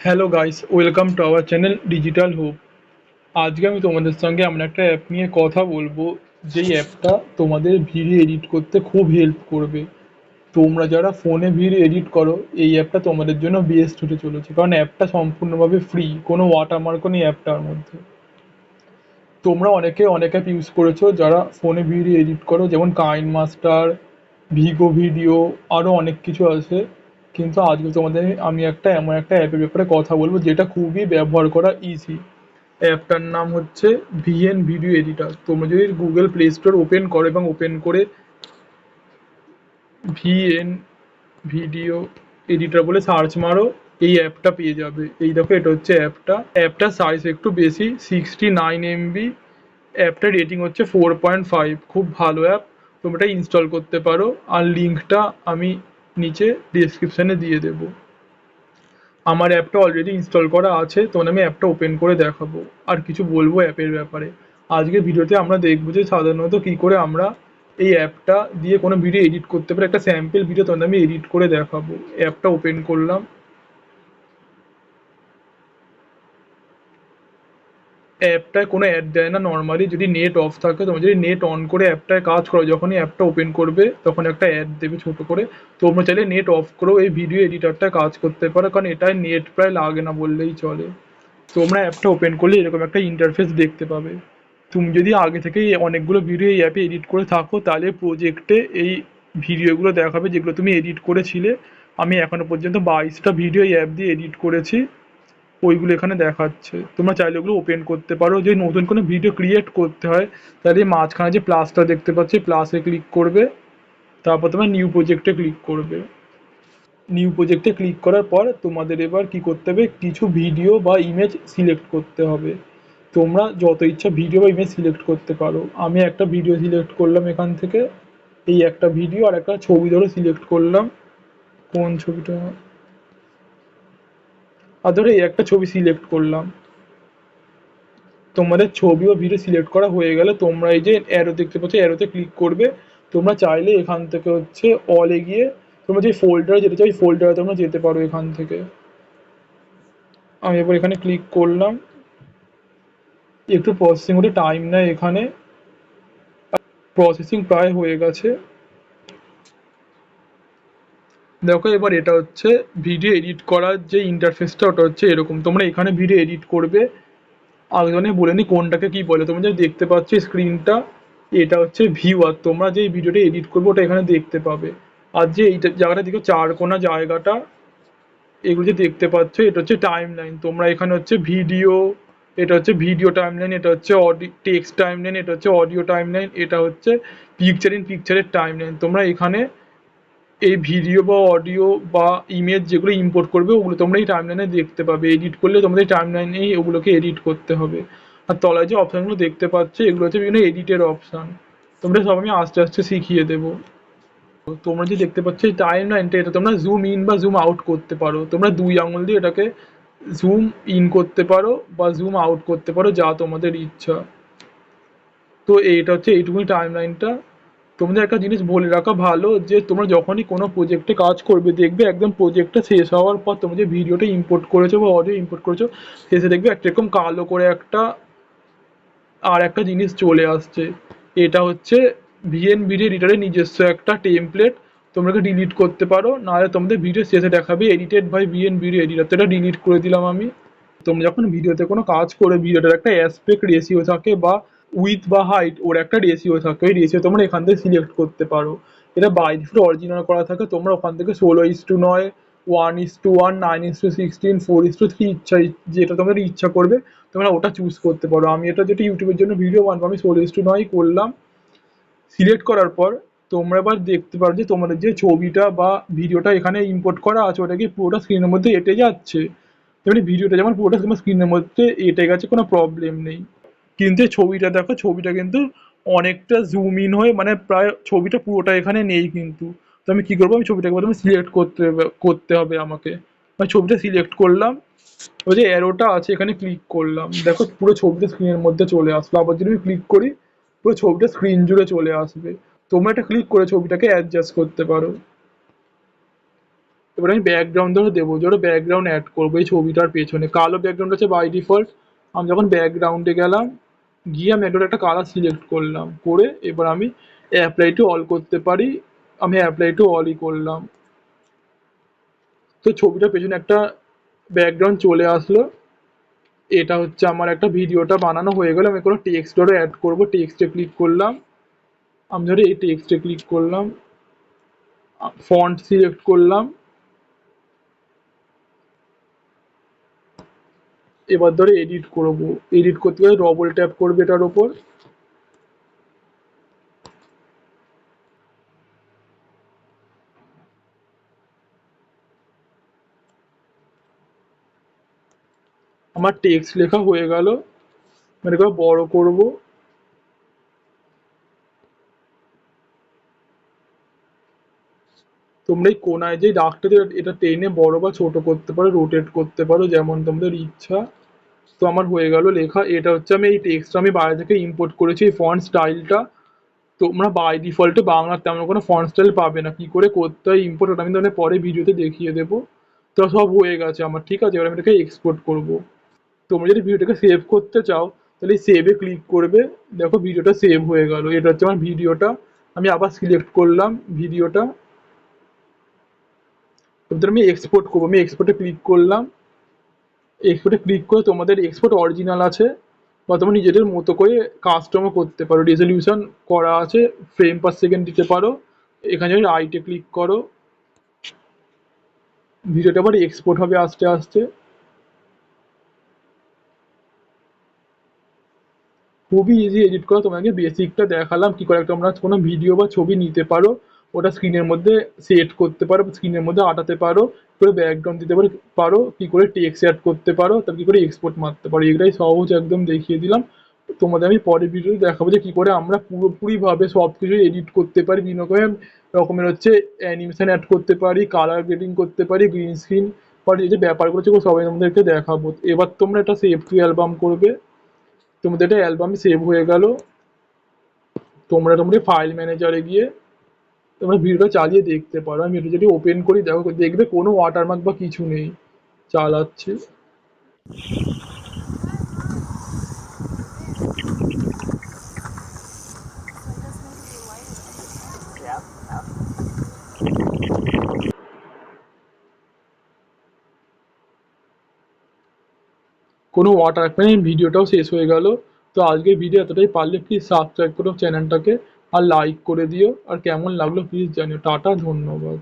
Hello guys, welcome to our channel digital hope. আজকে আমি তোমাদের সঙ্গে এমন একটা অ্যাপ নিয়ে কথা বলবো, যেই অ্যাপটা তোমাদের ভিডিও এডিট করতে খুব হেল্প করবে। তোমরা যারা ফোনে ভিডিও এডিট করো, এই অ্যাপটা তোমাদের জন্য বেস্ট হতে চলেছে, কারণ অ্যাপটা সম্পূর্ণভাবে ফ্রি, কোনো ওয়াটারমার্কও নেই অ্যাপটার মধ্যে। তোমরা অনেকে অনেক অ্যাপ ইউজ করেছো যারা ফোনে ভিডিও এডিট করো, যেমন কাইন মাস্টার, ভিগো ভিডিও, আরও অনেক কিছু আছে। কিন্তু আজকে তোমাদের আমি এমন একটা অ্যাপের ব্যাপারে কথা বলবো যেটা খুবই ব্যবহার করা ইজি। অ্যাপটার নাম হচ্ছে ভিএন ভিডিও এডিটার। তোমরা যদি গুগল প্লে স্টোর ওপেন করো এবং ওপেন করে ভিএন ভিডিও এডিটর বলে সার্চ মারো, এই অ্যাপটা পেয়ে যাবে। এই দেখো, এটা হচ্ছে অ্যাপটার সাইজ একটু বেশি, 69 MB। অ্যাপটার রেটিং হচ্ছে 4.5, খুব ভালো অ্যাপ। তোমরা এটা ইনস্টল করতে পারো, আর লিঙ্কটা আমি নিচে ডিসক্রিপশানে দিয়ে দেবো। আমার অ্যাপটা অলরেডি ইনস্টল করা আছে, তখন আমি অ্যাপটা ওপেন করে দেখাবো আর কিছু বলবো অ্যাপের ব্যাপারে। আজকের ভিডিওতে আমরা দেখবো যে সাধারণত কী করে আমরা এই অ্যাপটা দিয়ে কোনো ভিডিও এডিট করতে পারি। একটা স্যাম্পল ভিডিও তখন আমি এডিট করে দেখাবো। অ্যাপটা ওপেন করলাম। অ্যাপটায় কোনো অ্যাড দেয় না নর্মালি, যদি নেট অফ থাকে। তোমরা যদি নেট অন করে অ্যাপটায় কাজ করো, যখনই অ্যাপটা ওপেন করবে তখন একটা অ্যাড দেবে ছোট করে। তোমরা চাইলে নেট অফ করেও এই ভিডিও এডিটারটায় কাজ করতে পারো, কারণ এটায় নেট প্রায় লাগে না বললেই চলে। তোমরা অ্যাপটা ওপেন করলে এরকম একটা ইন্টারফেস দেখতে পাবে। তুমি যদি আগে থেকেই অনেকগুলো ভিডিও এই অ্যাপে এডিট করে থাকো, তাহলে প্রজেক্টে এই ভিডিওগুলো দেখাবে যেগুলো তুমি এডিট করেছিলে। আমি এখনো পর্যন্ত 22টা ভিডিও এই অ্যাপ দিয়ে এডিট করেছি, ওইগুলো এখানে দেখাচ্ছে। তোমরা চাইলে ওগুলো ওপেন করতে পারো। যদি নতুন কোনো ভিডিও ক্রিয়েট করতে হয়, তাহলে মাঝখানে যে প্লাসটা দেখতে পাচ্ছি, প্লাসে ক্লিক করবে। তারপর তোমরা নিউ প্রজেক্টে ক্লিক করবে। নিউ প্রজেক্টে ক্লিক করার পর তোমাদের এবার কি করতে হবে, কিছু ভিডিও বা ইমেজ সিলেক্ট করতে হবে। তোমরা যত ইচ্ছা ভিডিও বা ইমেজ সিলেক্ট করতে পারো। আমি একটা ভিডিও সিলেক্ট করলাম এখান থেকে, এই একটা ভিডিও, আর একটা ছবি ধরে সিলেক্ট করলাম। কোন ছবিটা, আর ধরো এই একটা ছবি সিলেক্ট করলাম। তোমাদের ছবি ও ভিডিও সিলেক্ট করা হয়ে গেলে তোমরা এই যে অ্যারো দেখতে পাচ্ছ, অ্যারোতে ক্লিক করবে। তোমরা চাইলে এখান থেকে হচ্ছে অলে গিয়ে তোমরা যে ফোল্ডারে যেতে চাও, ওই ফোল্ডারে তোমরা যেতে পারো এখান থেকে। আমি এবার এখানে ক্লিক করলাম। একটু প্রসেসিং হতে টাইম নেয় এখানে। প্রসেসিং প্রায় হয়ে গেছে। দেখো, এবার এটা হচ্ছে ভিডিও এডিট করার যে ইন্টারফেসটা, ওটা হচ্ছে এরকম। তোমরা এখানে ভিডিও এডিট করবে। আগে বলে নি কোনটাকে কি বলে। তোমরা যে দেখতে পাচ্ছ স্ক্রিনটা, এটা হচ্ছে ভিউ। আর তোমরা যে ভিডিওটা এডিট করবে ওটা এখানে দেখতে পাবে। আর যে এইটা জায়গাটা দিকে চার কোনা জায়গাটা, এগুলো যে দেখতে পাচ্ছ, এটা হচ্ছে টাইম লাইন। তোমরা এখানে হচ্ছে ভিডিও, এটা হচ্ছে ভিডিও টাইম লাইন, এটা হচ্ছে অডিও টেক্সট টাইম লাইন, এটা হচ্ছে অডিও টাইম লাইন, এটা হচ্ছে পিকচার ইন পিকচারের টাইম লাইন। তোমরা এখানে এই ভিডিও বা অডিও বা ইমেজ যেগুলো ইম্পোর্ট করবে, ওগুলো তোমরা এই টাইমলাইনে দেখতে পাবে। এডিট করলে তোমাদের এই টাইমলাইনেই ওগুলোকে এডিট করতে হবে। আর তলায় যে অপশানগুলো দেখতে পাচ্ছ, এগুলো হচ্ছে বিভিন্ন এডিটের অপশান। তোমরা সব আমি আস্তে আস্তে শিখিয়ে দেবো। তোমরা যে দেখতে পাচ্ছ এই টাইমলাইনটা, এটা তোমরা জুম ইন বা জুম আউট করতে পারো। তোমরা 2 আঙুল দিয়ে এটাকে জুম ইন করতে পারো বা জুম আউট করতে পারো, যা তোমাদের ইচ্ছা। তো এইটা হচ্ছে এইটুকুনি টাইমলাইনটা। তোমাদের একটা জিনিস বলে রাখা ভালো, যে তোমরা যখনই কোনো প্রজেক্টে কাজ করবে, দেখবে একদম প্রজেক্টটা শেষ হওয়ার পর তোমরা যে ভিডিওটা ইম্পোর্ট করেছো বা অডিও ইম্পোর্ট করেছো, শেষে দেখবে একটা এরকম কালো করে একটা আর একটা জিনিস চলে আসছে। এটা হচ্ছে ভিএন ভিডিও এডিটরের নিজস্ব একটা টেমপ্লেট। তোমরা ডিলিট করতে পারো, নাহলে তোমাদের ভিডিও শেষে দেখাবে edited by VN video editor. তো এটা ডিলিট করে দিলাম আমি। তোমরা যখন ভিডিওতে কোনো কাজ করে, ভিডিওটার একটা অ্যাসপেক্ট রেশিও থাকে বা উইথ বা হাইট, ওর একটা রেশিও থাকে। ওই রেশিও তোমরা এখান থেকে সিলেক্ট করতে পারো। এটা বাই ডিফল্ট অরিজিনাল করা থাকে। তোমরা ওখান থেকে 16:9, 1:1, 9:16, 4:3 ইচ্ছা, যেটা তোমাদের ইচ্ছা করবে তোমরা ওটা চুজ করতে পারো। আমি এটা যেটা ইউটিউবের জন্য ভিডিও বানাবো, আমি 16:9 করলাম। সিলেক্ট করার পর তোমরা এবার দেখতে পারো যে তোমাদের যে ছবিটা বা ভিডিওটা এখানে ইম্পোর্ট করা আছে, ওটা কি পুরোটা স্ক্রিনের মধ্যে এঁটে যাচ্ছে। যেমন ভিডিওটা যেমন পুরোটা তোমার স্ক্রিনের মধ্যে এঁটে গেছে, কোনো প্রবলেম নেই। কিন্তু এই ছবিটা দেখো, ছবিটা কিন্তু অনেকটা জুম ইন হয়ে, মানে প্রায় ছবিটা পুরোটা এখানে নেই কিন্তু। তো আমি কি করবো, আমি ছবিটাকে প্রথমে সিলেক্ট করতে হবে আমাকে। আমি ছবিটা সিলেক্ট করলাম। ওই যে অ্যারোটা আছে এখানে ক্লিক করলাম, দেখো পুরো ছবিটা স্ক্রিনের মধ্যে চলে আসলো। আবার যদি আমি ক্লিক করি, পুরো ছবিটা স্ক্রিন জুড়ে চলে আসবে। তোমরা এটা ক্লিক করে ছবিটাকে অ্যাডজাস্ট করতে পারো। এবার আমি ব্যাকগ্রাউন্ড ধরে দেবো, ধরো ব্যাকগ্রাউন্ড অ্যাড করবো এই ছবিটার পেছনে, কালো ব্যাকগ্রাউন্ড আছে বাই ডিফল্ট। আমি যখন ব্যাকগ্রাউন্ডে গেলাম, গিয়ে আমি একটা কালার সিলেক্ট করলাম, করে এবার আমি অ্যাপ্লাই টু অল করতে পারি। আমি অ্যাপ্লাই টু অলই করলাম, তো ছবিটার পেছনে একটা ব্যাকগ্রাউন্ড চলে আসলো। এটা হচ্ছে আমার একটা ভিডিওটা বানানো হয়ে গেল। আমি কোনো টেক্সট ধরে অ্যাড করবো, টেক্সটে ক্লিক করলাম। আমি ধরে এই টেক্সটে ক্লিক করলাম, ফন্ট সিলেক্ট করলাম। এবার ধরে এডিট করব, এডিট করতে গেলে ডবল ট্যাপ করবে এটার ওপর। আমার টেক্সট লেখা হয়ে গেল, মানে এবার বড় করব। তোমরা এই কোনায় যে দাগটাতে এটা টেনে বড় বা ছোট করতে পারো, রোটেট করতে পারো, যেমন তোমাদের ইচ্ছা। তো আমার হয়ে গেল লেখা। এটা হচ্ছে আমি এই টেক্সটটা আমি বাইরে থেকে ইম্পোর্ট করেছি, এই ফন্ট স্টাইলটা। তোমরা বাই ডিফল্টে বাংলার তেমন কোনো ফন্ট স্টাইল পাবে না, কি করে করতে হয় ইম্পোর্ট ওটা আমি তোমাদের পরে ভিডিওতে দেখিয়ে দেবো। তো সব হয়ে গেছে আমার, ঠিক আছে। এবার আমি এটাকে এক্সপোর্ট করব। তোমরা যদি ভিডিওটাকে সেভ করতে চাও তাহলে সেভে ক্লিক করবে। দেখো ভিডিওটা সেভ হয়ে গেল, এটা হচ্ছে আমার ভিডিওটা। আমি আবার সিলেক্ট করলাম ভিডিওটা, এবার আমি এক্সপোর্ট করবো। আমি এক্সপোর্টে ক্লিক করলাম। এক্সপোর্টে ক্লিক করে তোমাদের এক্সপোর্ট অরিজিনাল আছে বা তোমরা নিজেদের মতো করে কাস্টমও করতে পারো, রেজলিউশন করা আছে, ফ্রেম পার সেকেন্ড দিতে পারো। এখানে যদি রাইটে ক্লিক করো, ভিডিওটা আবার এক্সপোর্ট হবে আস্তে আস্তে। খুবই ইজি এডিট করা, তোমাকে বেসিকটা দেখালাম কি করে তোমরা কোনো ভিডিও বা ছবি নিতে পারো, ওটা স্ক্রিনের মধ্যে সেট করতে পারো, স্ক্রিনের মধ্যে আটাতে পারো, কি করে ব্যাকগ্রাউন্ড দিতে পারো, কি করে টেক্সট অ্যাড করতে পারো, তারপর কি করে এক্সপোর্ট মারতে পারো। এগুলাই সহজ একদম দেখিয়ে দিলাম। তোমাদের আমি পরের ভিডিওতে দেখাবো যে কি করে আমরা পুরোপুরি ভাবে সবকিছু এডিট করতে পারি, বিভিন্ন রকমের হচ্ছে অ্যানিমেশন অ্যাড করতে পারি, কালার গ্রেডিং করতে পারি, গ্রিন স্ক্রিন বা এই যে ব্যাপারগুলো সেগুলো সবাই তোমাদেরকে দেখাবো। এবার তোমরা এটা সেভ টু অ্যালবাম করবে। তোমাদের এটা অ্যালবামে সেভ হয়ে গেল। তোমরা ফাইল ম্যানেজারে গিয়ে তোমরা ভিডিওটা চালিয়ে দেখতে পারো। আমি এটা যদি ওপেন করি, দেখো দেখবে কোনো ওয়াটারমার্ক বা কিছু নেই। চালাচ্ছি। কোনো ওয়াটারমার্ক নেই, ভিডিওটাও শেষ হয়ে গেল। তো আজকের ভিডিও এতটাই, পারলে প্লিজ সাবস্ক্রাইব করো চ্যানেলটাকে, আর লাইক করে দিও, আর কেমন লাগলো প্লিজ জানিও। টাটা, ধন্যবাদ।